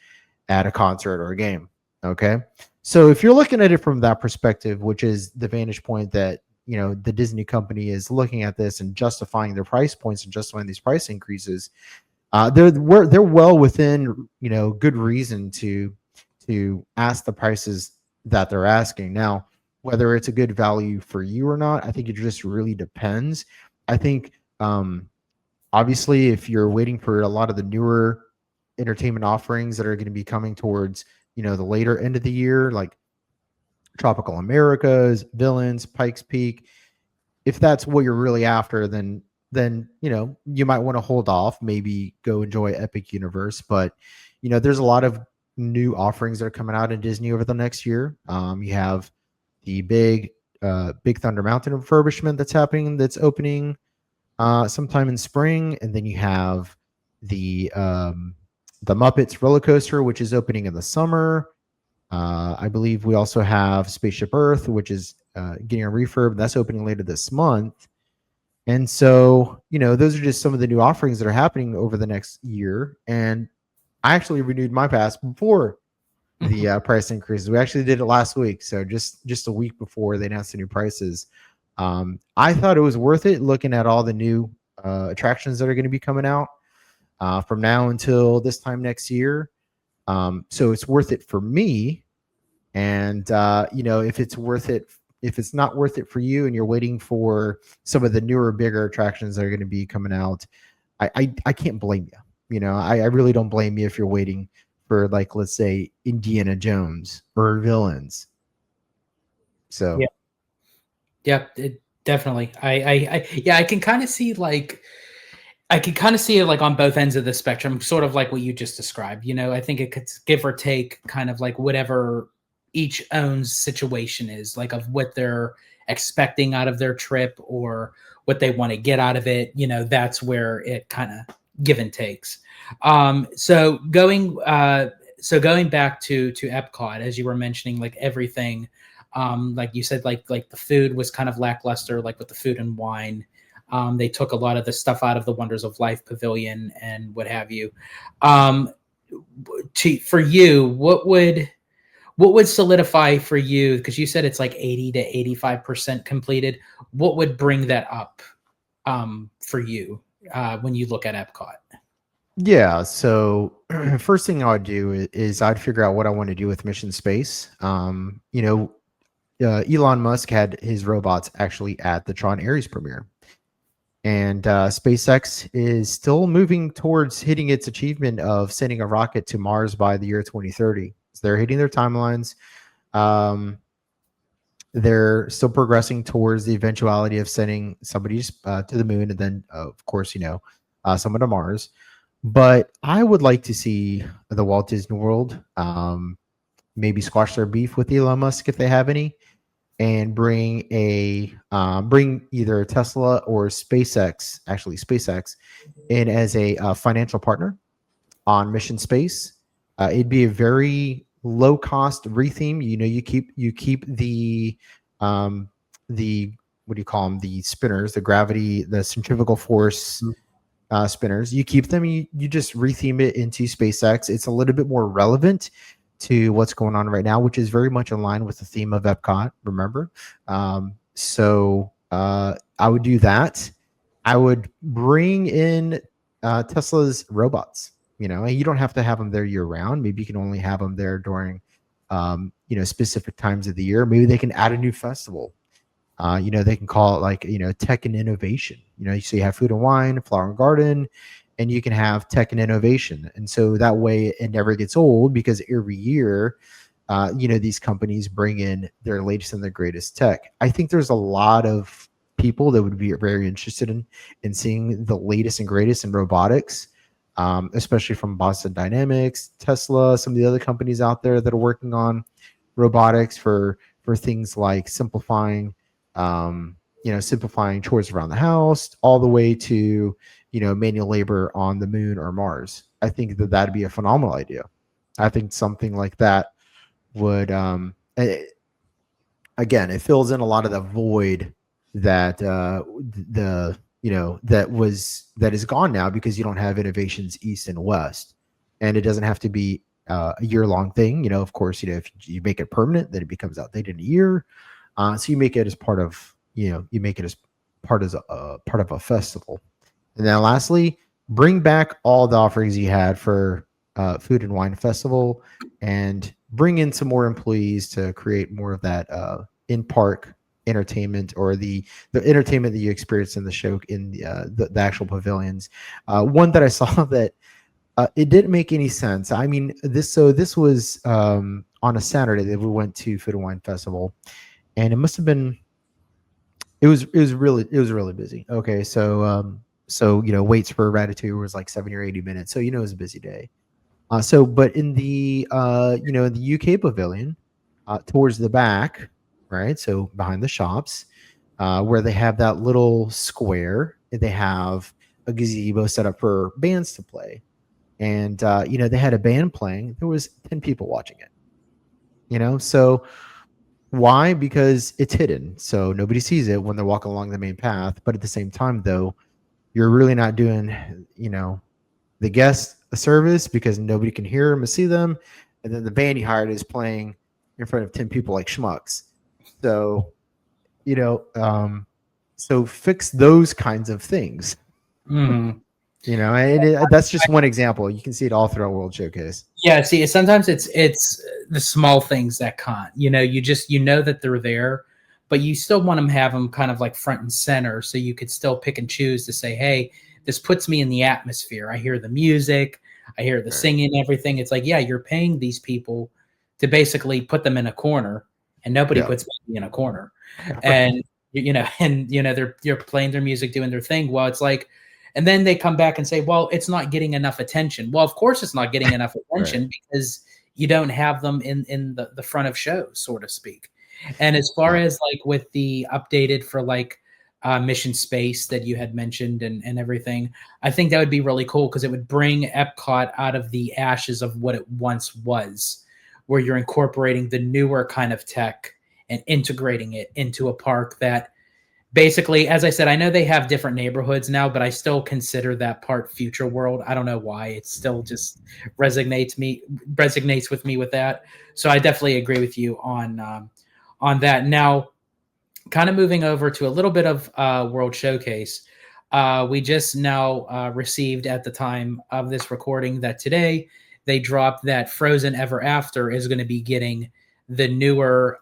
at a concert or a game. Okay, so if you're looking at it from that perspective, which is the vantage point that the Disney company is looking at this and justifying their price points and justifying these price increases, they're well within good reason to ask the prices that they're asking. Now, whether it's a good value for you or not, I think it just really depends. I think obviously if you're waiting for a lot of the newer entertainment offerings that are going to be coming towards the later end of the year, like Tropical Americas, Villains, Pikes Peak, if that's what you're really after, then you might want to hold off, maybe go enjoy Epic Universe. But there's a lot of new offerings that are coming out in Disney over the next year. You have the Big Thunder Mountain refurbishment that's opening sometime in spring, and then you have the Muppets roller coaster, which is opening in the summer. I believe we also have Spaceship Earth, which is getting a refurb. That's opening later this month. And so, those are just some of the new offerings that are happening over the next year. And I actually renewed my pass before the price increases. We actually did it last week. So just a week before they announced the new prices. I thought it was worth it looking at all the new attractions that are going to be coming out from now until this time next year. So it's worth it for me. And if it's not worth it for you and you're waiting for some of the newer, bigger attractions that are going to be coming out, I can't blame you. I really don't blame you if you're waiting for, like, let's say Indiana Jones or Villains. Yeah, So yeah, definitely. I yeah, I can kind of see, like, I could kind of see it like on both ends of the spectrum, sort of like what you just described. I think it could give or take kind of like whatever each owns situation is, like of what they're expecting out of their trip or what they want to get out of it. That's where it kind of give and takes. So going back to Epcot, as you were mentioning, like everything, like you said, like the food was kind of lackluster, like with the food and wine. They took a lot of the stuff out of the Wonders of Life Pavilion and what have you. Um, for you, what would solidify for you? Because you said it's like 80 to 85% completed. What would bring that up for you when you look at Epcot? Yeah. So first thing I would do is I'd figure out what I want to do with mission space. Elon Musk had his robots actually at the Tron Ares premiere. And SpaceX is still moving towards hitting its achievement of sending a rocket to Mars by the year 2030. So they're hitting their timelines. Um, they're still progressing towards the eventuality of sending somebody to the moon, and then, of course, someone to Mars. But I would like to see the Walt Disney World maybe squash their beef with Elon Musk if they have any, and bring either Tesla or SpaceX in as a financial partner on mission space. It'd be a very low cost retheme. You keep the what do you call them, the spinners, the centrifugal force spinners. You keep them. You just retheme it into SpaceX. It's a little bit more relevant to what's going on right now, which is very much in line with the theme of Epcot. Remember, I would do that. I would bring in Tesla's robots. And you don't have to have them there year round. Maybe you can only have them there during, specific times of the year. Maybe they can add a new festival. They can call it like, tech and innovation. So you have food and wine, flower and garden, and you can have tech and innovation. And so that way it never gets old, because every year, these companies bring in their latest and their greatest tech. I think there's a lot of people that would be very interested in seeing the latest and greatest in robotics, especially from Boston Dynamics, Tesla, some of the other companies out there that are working on robotics for things like simplifying chores around the house, all the way to manual labor on the moon or Mars. I think that that'd be a phenomenal idea. I think something like that would again, it fills in a lot of the void that that is gone now, because you don't have innovations east and west, and it doesn't have to be a year-long thing. Of course, if you make it permanent, then it becomes outdated in a year. So you make it as part of part of a festival. And then lastly, bring back all the offerings you had for Food and Wine Festival, and bring in some more employees to create more of that in-park entertainment, or the entertainment that you experience in the show, in the actual pavilions. One that I saw that it didn't make any sense. I mean, this was on a Saturday that we went to Food and Wine Festival, and it must have been it was really busy. Okay, so waits for Ratatouille was like 70 or 80 minutes, so it was a busy day. But in the in the UK pavilion, towards the back, right, so behind the shops, where they have that little square, they have a gazebo set up for bands to play, and they had a band playing. There was 10 people watching it. So why? Because it's hidden, so nobody sees it when they're walking along the main path. But at the same time, though, you're really not doing, the guest a service, because nobody can hear them or see them, and then the band you hired is playing in front of 10 people like schmucks. So, you know, um, so fix those kinds of things. Mm. That's just one example. You can see it all throughout World Showcase. Yeah, see, sometimes it's the small things that count. You know that they're there, but you still want them to have them kind of like front and center, so you could still pick and choose to say, "Hey, this puts me in the atmosphere. I hear the music, I hear the Right. singing, everything." It's like, yeah, you're paying these people to basically put them in a corner, and nobody Yeah. puts me in a corner, Right. and they're playing their music, doing their thing. Well, it's like And then they come back and say, well, it's not getting enough attention. Well, of course it's not getting enough Right. attention because you don't have them in the front of shows, so to speak. And as far Yeah. as like with the updated for like Mission Space that you had mentioned and everything, I think that would be really cool because it would bring Epcot out of the ashes of what it once was, where you're incorporating the newer kind of tech and integrating it into a park that basically, as I said, I know they have different neighborhoods now, but I still consider that part future world. I don't know why. It still just resonates with me with that. So I definitely agree with you on that. Now, kind of moving over to a little bit of World Showcase. We just now received at the time of this recording that today they dropped that Frozen Ever After is going to be getting the newer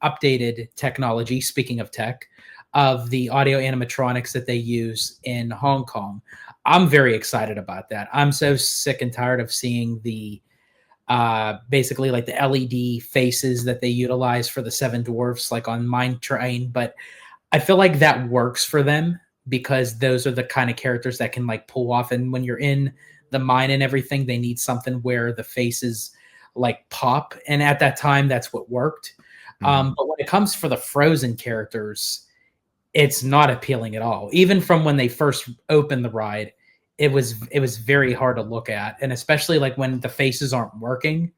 updated technology, speaking of tech, of the audio animatronics that they use in Hong Kong. I'm very excited about that. I'm so sick and tired of seeing the basically like the LED faces that they utilize for the Seven Dwarfs, like on Mine Train. But I feel like that works for them because those are the kind of characters that can like pull off. And when you're in the mine and everything, they need something where the faces like pop. And at that time, that's what worked. But when it comes for the Frozen characters, it's not appealing at all. Even from when they first opened the ride, it was very hard to look at, and especially like when the faces aren't working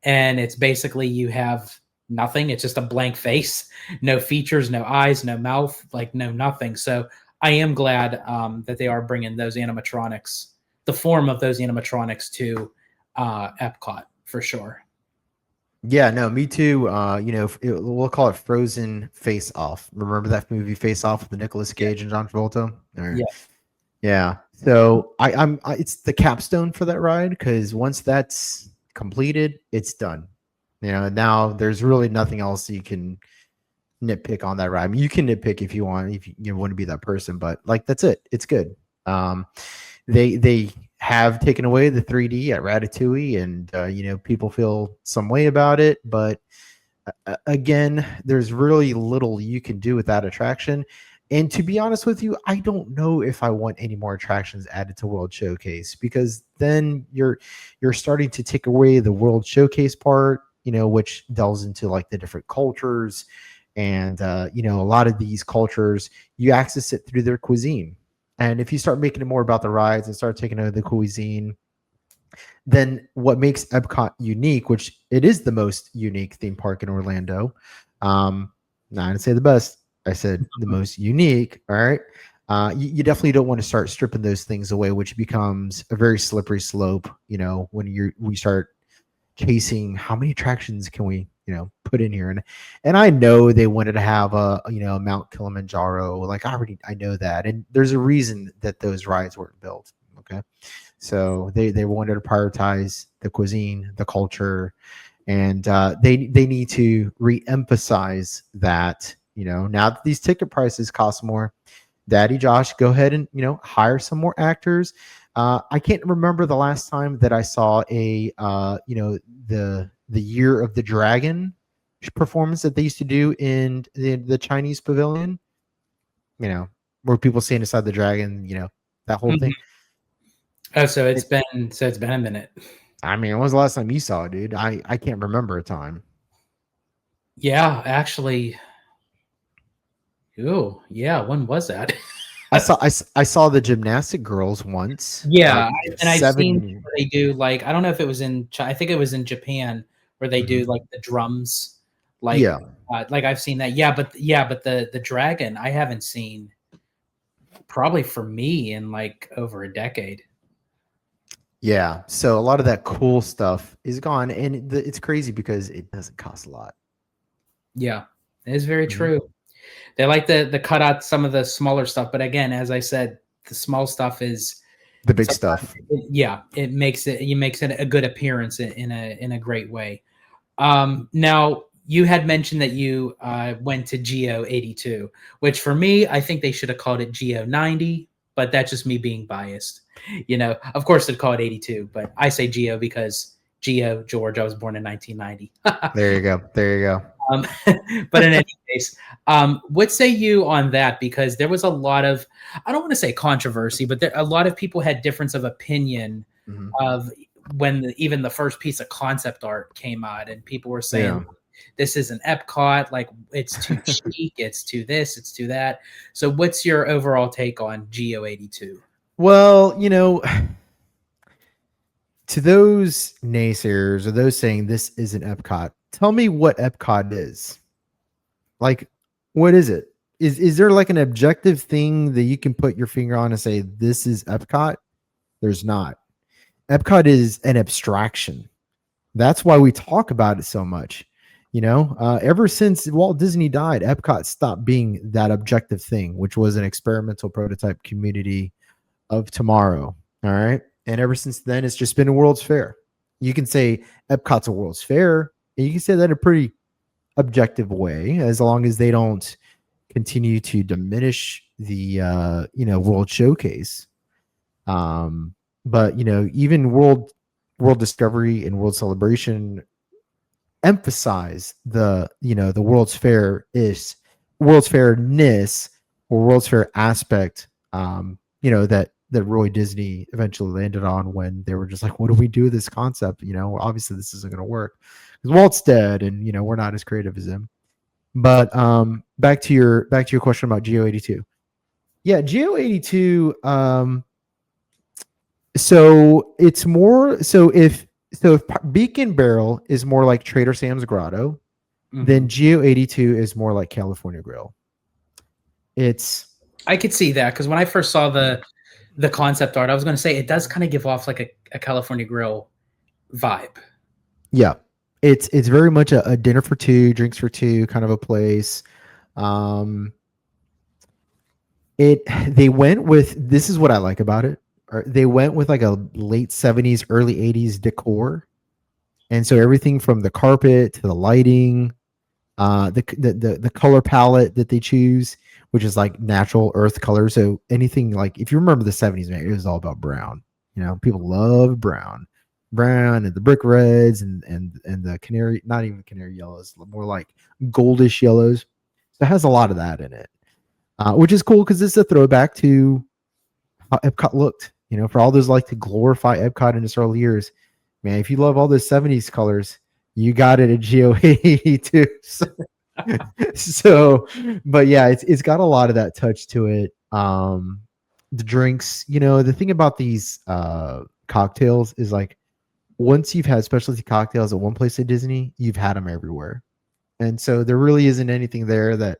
and it's basically you have nothing. It's just a blank face, no features, no eyes, no mouth, like no nothing. So I am glad that they are bringing those animatronics, the form of those animatronics, to Epcot for sure. Yeah, no, me too. We'll call it Frozen Face Off. Remember that movie Face Off with the Nicolas Yeah, Cage and John Travolta? yeah. Yeah. So it's the capstone for that ride because once that's completed, it's done. Now there's really nothing else you can nitpick on that ride. I mean, you can nitpick if you want, if you want to be that person, but like that's it. It's good. Um, they have taken away the 3D at Ratatouille, and people feel some way about it, but again, there's really little you can do with that attraction. And to be honest with you, I don't know if I want any more attractions added to World Showcase because then you're starting to take away the World Showcase part, which delves into like the different cultures. And a lot of these cultures, you access it through their cuisine. And if you start making it more about the rides and start taking over the cuisine, then what makes Epcot unique, which it is the most unique theme park in Orlando. Not to say the best, I said the most unique. All right. You definitely don't want to start stripping those things away, which becomes a very slippery slope. When we start chasing how many attractions can we put in here, and I know they wanted to have a Mount Kilimanjaro. Like I know that, and there's a reason that those rides weren't built. Okay. So they wanted to prioritize the cuisine, the culture, and they need to re-emphasize that now that these ticket prices cost more, Daddy Josh, go ahead and hire some more actors. I can't remember the last time that I saw a the Year of the Dragon performance that they used to do in the Chinese pavilion. Where people stand inside the dragon. That whole thing. Oh, so it's been a minute. I mean, when was the last time you saw it, dude? I can't remember a time. Yeah, actually. Oh, yeah. When was that? I saw the gymnastic girls once. Yeah, and I've seen 7. where they do like I don't know if it was in I think it was in Japan where they do like the drums, Yeah, like I've seen that. Yeah, but the dragon I haven't seen probably for me in like over a decade. yeah. So a lot of that cool stuff is gone, and it's crazy because it doesn't cost a lot. Yeah, it is very Mhm. true. They like the cut out some of the smaller stuff, but again, as I said, the small stuff is The big sometimes stuff. yeah, it makes it a good appearance in a great way. Now you had mentioned that you went to GEO-82, which for me, I think they should have called it GEO-90, but that's just me being biased. Of course they'd call it 82, but I say GEO because Geo George, I was born in 1990. There you go. There you go. Um, but in any case, what say you on that? Because there was a lot of, I don't want to say controversy, but a lot of people had difference of opinion Mhm. of when even the first piece of concept art came out, and people were saying Yeah. this isn't Epcot, like it's too cheap, it's too this, it's too that. So, what's your overall take on GEO-82? Well, to those naysayers or those saying this isn't Epcot, tell me what Epcot is. Like, what is it? Is there like an objective thing that you can put your finger on and say this is Epcot? There's not. Epcot is an abstraction. That's why we talk about it so much. Ever since Walt Disney died, Epcot stopped being that objective thing, which was an experimental prototype community of tomorrow. All right. And ever since then, it's just been a World's Fair. You can say Epcot's a World's Fair, and you can say that in a pretty objective way, as long as they don't continue to diminish the World Showcase. But even World Discovery and World Celebration emphasize the World's Fairness or World's Fair aspect, that Roy Disney eventually landed on when they were just like, what do we do with this concept? Obviously this isn't going to work because Walt's dead, and we're not as creative as him. But back to your question about GEO-82. Yeah, GEO-82. So it's more so if Beak and Barrel is more like Trader Sam's Grotto, then Mhm. GEO-82 is more like California Grill. It's I could see that because when I first saw the concept art, I was going to say it does kind of give off like a California Grill vibe. yeah, it's very much a dinner for two, drinks for two kind of a place. Um, it they went with this is what I like about it. They went with like a late 70s, early 80s decor. And so everything from the carpet to the lighting, the color palette that they choose, which is like natural earth color. So anything like if you remember the 70s, man, it was all about brown. People love brown and the brick reds and the canary, not even canary yellows, more like goldish yellows. So it has a lot of that in it, which is cool because it's a throwback to how Epcot looked. For all those like to glorify Epcot in its early years, man, if you love all those 70s colors, you got it at GEO-82. So, but yeah, it's got a lot of that touch to it. The drinks, the thing about these cocktails is like once you've had specialty cocktails at one place at Disney, you've had them everywhere. And so there really isn't anything there that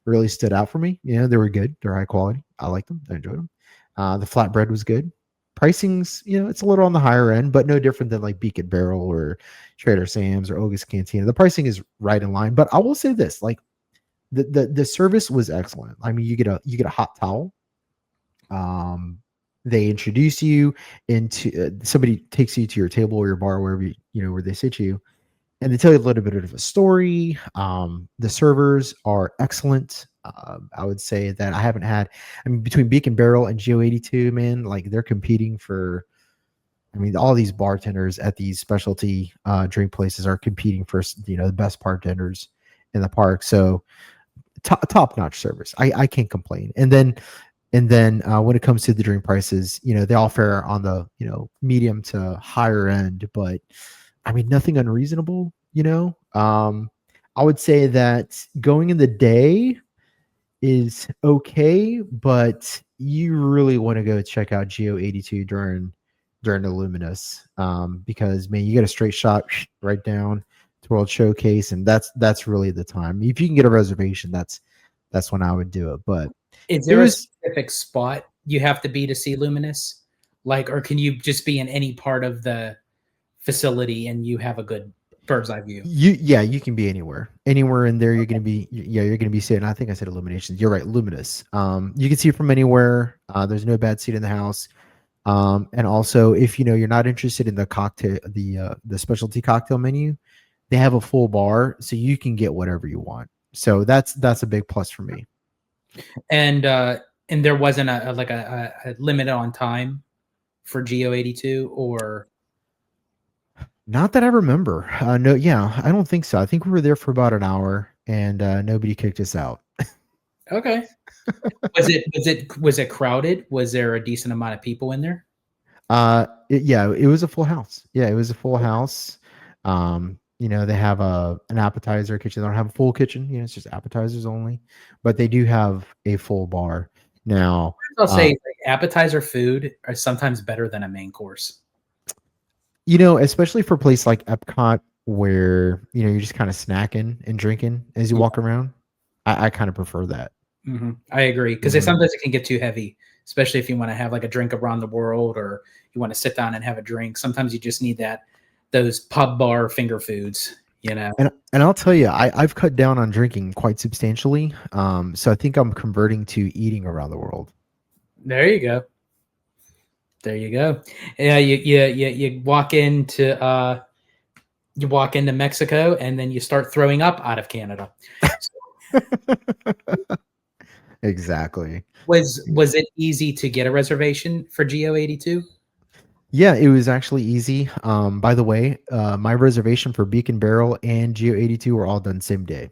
really stood out for me. They were good. They're high quality. I liked them. I enjoyed them. The flatbread was good. Pricing's, it's a little on the higher end, but no different than like Beak and Barrel or Trader Sam's or Oga's Cantina. The pricing is right in line. But I will say this, like the service was excellent. I mean, you get a hot towel. They introduce you into somebody takes you to your table or your bar, wherever where they sit you, and they tell you a little bit of a story. The servers are excellent. I would say that I haven't had. I mean, between Beak and Barrel and GEO-82, man, like they're competing for. I mean, all these bartenders at these specialty drink places are competing for the best bartenders in the park. So top notch service. I can't complain. And then when it comes to the drink prices, they all fare on the medium to higher end, but I mean nothing unreasonable. I would say that going in the day is okay, but you really want to go check out GEO-82 during the Luminous, because man, you get a straight shot right down to World Showcase, and that's really the time. If you can get a reservation, that's when I would do it. But Is it there a was specific spot you have to be to see Luminous? Like, or can you just be in any part of the facility and you have a good bird's eye view? you can be anywhere in there. You're gonna be sitting. I think I said illuminations. You're right, luminous. You can see from anywhere. There's no bad seat in the house. And also if you're not interested in the cocktail, the specialty cocktail menu, they have a full bar, so you can get whatever you want. So that's a big plus for me. And there wasn't a limit on time for GEO-82, or Not that I remember. No, yeah, I don't think so. I think we were there for about an hour, and nobody kicked us out. Okay. Was it crowded? Was there a decent amount of people in there? Yeah, it was a full house. Yeah, it was a full house. They have an appetizer kitchen. They don't have a full kitchen. It's just appetizers only, but they do have a full bar now. I'll say like, appetizer food are sometimes better than a main course. Especially for a place like Epcot where you're just kind of snacking and drinking as you Yeah. walk around. I kind of prefer that. I agree because Hmm. sometimes it can get too heavy, especially if you want to have like a drink around the world or you want to sit down and have a drink. Sometimes you just need those pub bar finger foods, you know. And I'll tell you, I've cut down on drinking quite substantially. So I think I'm converting to eating around the world. There you go. There you go. Yeah, you walk into Mexico and then you start throwing up out of Canada. Exactly. Was it easy to get a reservation for GEO-82? Yeah, it was actually easy. By the way, my reservation for Beak and Barrel and GEO-82 were all done same day.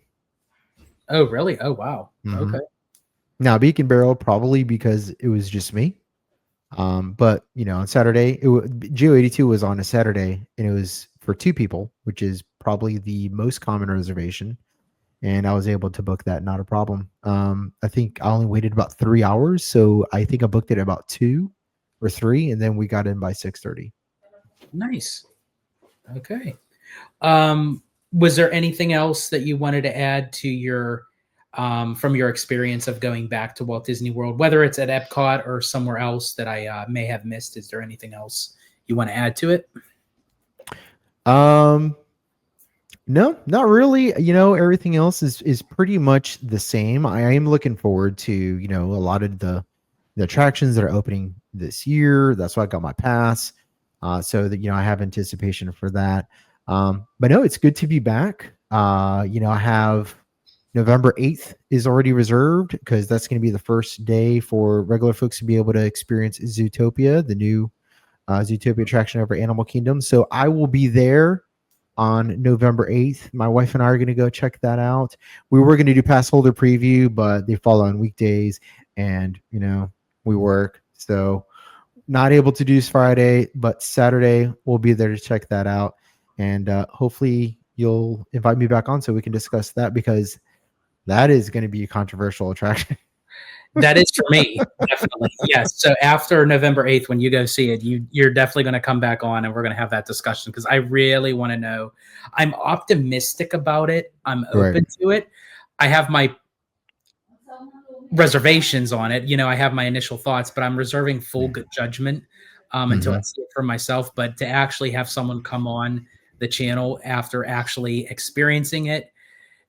Oh, really? Oh, wow. Hmm. Okay. Now Beak and Barrel probably because it was just me. But on Saturday, GEO-82 was on a Saturday, and it was for two people, which is probably the most common reservation. And I was able to book that, not a problem. I think I only waited about 3 hours, so I think I booked it about 2 or 3, and then we got in by 6:30. Nice. Okay. Um, was there anything else that you wanted to add to your from your experience of going back to Walt Disney World, whether it's at Epcot or somewhere else that I may have missed? Is there anything else you want to add to it? Um, no, not really. Everything else is pretty much the same. I am looking forward to a lot of the attractions that are opening this year. That's why I got my pass, so that I have anticipation for that. But no, it's good to be back. I have November 8th is already reserved because that's going to be the first day for regular folks to be able to experience Zootopia, the new Zootopia attraction over Animal Kingdom. So I will be there on November 8th. My wife and I are going to go check that out. We were going to do pass holder preview, but they fall on weekdays and, we work. So not able to do Friday, but Saturday we'll be there to check that out. And hopefully you'll invite me back on so we can discuss that because that is going to be a controversial attraction. That is for me, definitely. Yes. So after November 8th, when you go see it, you're definitely going to come back on and we're going to have that discussion because I really want to know. I'm optimistic about it. I'm Right. open to it. I have my reservations on it. I have my initial thoughts, but I'm reserving full good judgment until I Hmm. see it for myself. But to actually have someone come on the channel after actually experiencing it,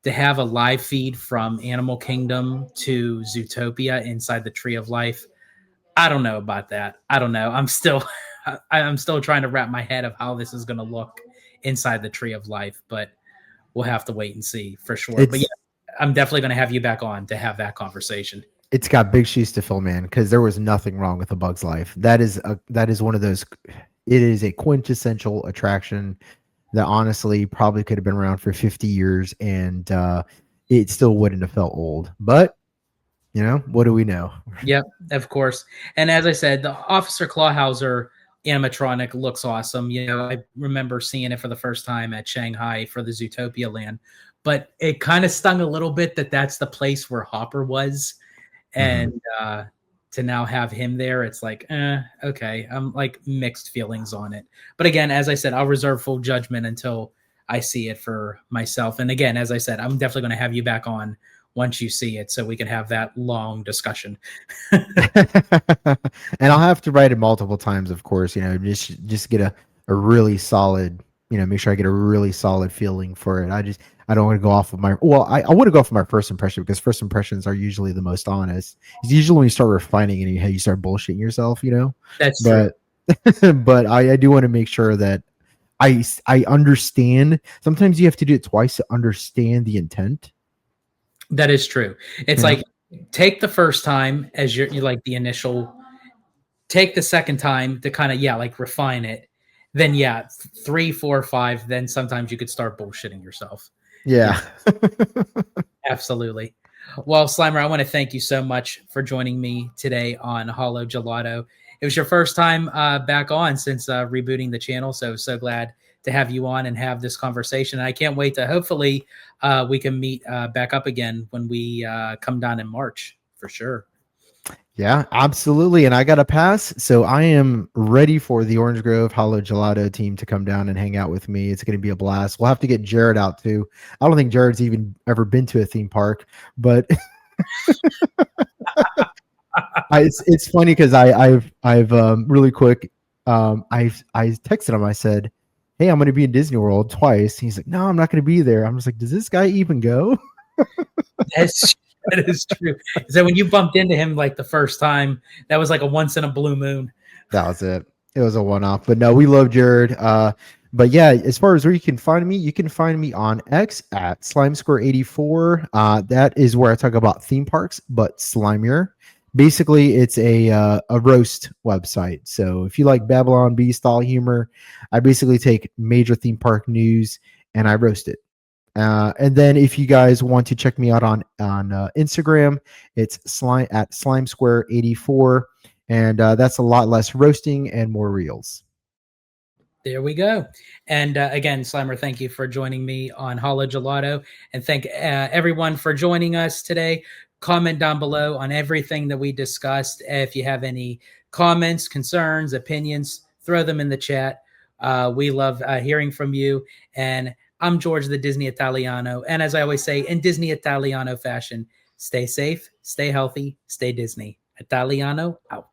to have a live feed from Animal Kingdom to Zootopia inside the Tree of Life, I don't know about that. I don't know. I'm still trying to wrap my head of how this is going to look inside the Tree of Life, but we'll have to wait and see for sure. But yeah, It's I'm definitely going to have you back on to have that conversation. it's got big shoes to fill, man, because there was nothing wrong with A Bug's Life. That is one of those. It is a quintessential attraction that honestly probably could have been around for 50 years, and it still wouldn't have felt old. But what do we know? Yep, of course. And as I said, the Officer Clawhauser animatronic looks awesome. I remember seeing it for the first time at Shanghai for the Zootopia land, but it kind of stung a little bit that that's the place where Hopper was. Hmm. And to now have him there, it's like, okay. I'm like mixed feelings on it. But again, as I said, I'll reserve full judgment until I see it for myself. And again, as I said, I'm definitely going to have you back on once you see it so we can have that long discussion. And I'll have to write it multiple times, of course. Just get a really solid. Make sure I get a really solid feeling for it. I don't want to go off of my I want to go off of my first impression because first impressions are usually the most honest. It's usually when you start refining it, you start bullshitting yourself. That's true. But but I do want to make sure that I understand. Sometimes you have to do it twice to understand the intent. That is true. It's You know. like take the first time as you like the initial, take the second time to kind of, yeah, like refine it. then yeah, 3, 4, 5, then sometimes you could start bullshitting yourself. You Yeah. know, absolutely. Well, Slimer, I want to thank you so much for joining me today on Hollow Gelato. It was your first time back on since rebooting the channel, so glad to have you on and have this conversation. And I can't wait to hopefully we can meet back up again when we come down in March for sure. Yeah, absolutely. And I got a pass. So I am ready for the Orange Grove Hollow Gelato team to come down and hang out with me. It's going to be a blast. We'll have to get Jared out too. I don't think Jared's even ever been to a theme park, but it's funny because I've really quick, I texted him. I said, "Hey, I'm going to be in Disney World twice." He's like, "No, I'm not going to be there." I'm just like, "Does this guy even go?" That's that is true. So when you bumped into him like the first time, that was like a once in a blue moon. That was it. It was a one-off. But no, we love Jared. But yeah, as far as where you can find me on X at Slimesquare84. That is where I talk about theme parks, but slimier. Basically, it's a roast website. So if you like Babylon Bee style humor, I basically take major theme park news and I roast it. And then if you guys want to check me out on Instagram, it's slime at Slimesquare84, and that's a lot less roasting and more reels. There we go. And again, Slimer, thank you for joining me on Hollow Gelato. And thank everyone for joining us today. Comment down below on everything that we discussed. If you have any comments, concerns, opinions, throw them in the chat. We love hearing from you. And I'm George, the Disney Italiano. And as I always say, in Disney Italiano fashion, stay safe, stay healthy, stay Disney. Italiano out.